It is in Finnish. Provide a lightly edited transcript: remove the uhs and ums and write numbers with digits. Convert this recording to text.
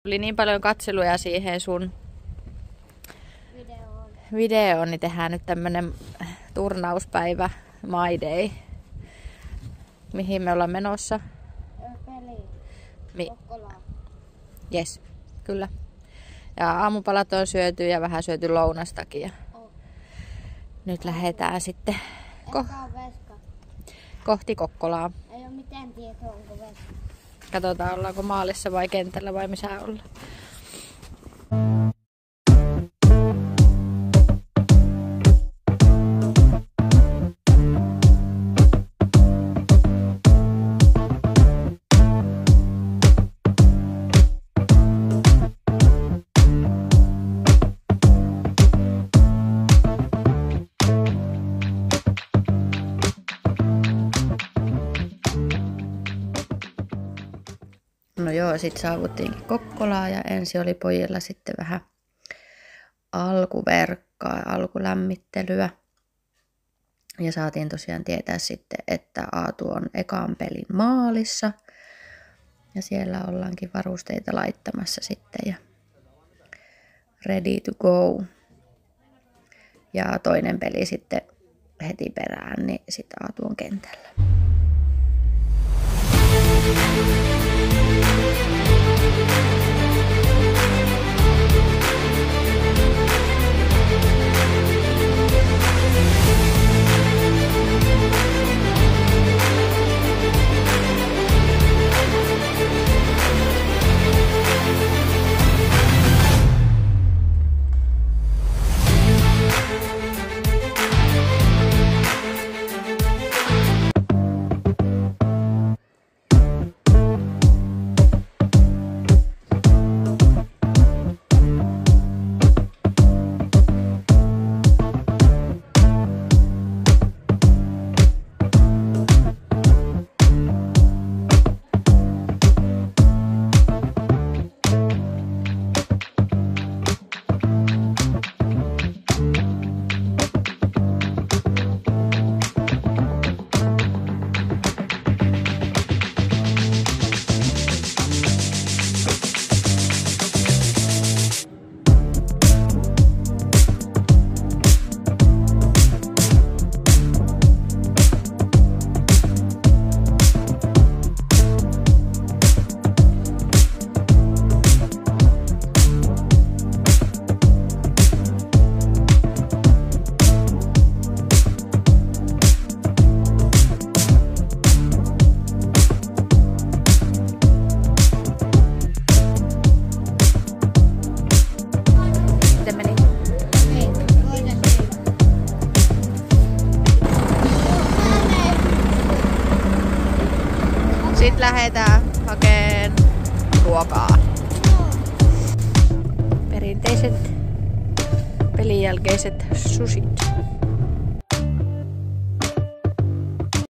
Tuli niin paljon katseluja siihen sun videoon, niin tehdään nyt tämmönen turnauspäivä My Day. Mihin me ollaan menossa? Peli. Kokkolaan. Jes, kyllä. Ja aamupalat on syöty ja vähän syöty lounastakin. Nyt lähdetään sitten kohti Kokkolaa. Ei ole mitään tietoa, onko veska. Katsotaan, ollaanko maalissa vai kentällä vai missä ollaan. No joo, sit saavuttiinkin Kokkolaan ja ensin oli pojilla sitten vähän alkuverkkaa ja alkulämmittelyä. Ja saatiin tosiaan tietää sitten, että Aatu on ekan pelin maalissa. Ja siellä ollaankin varusteita laittamassa sitten ja ready to go. Ja toinen peli sitten heti perään, niin sitten Aatu on kentällä. Sitten lähdetään hakemaan ruokaa. Perinteiset pelin jälkeiset sushit.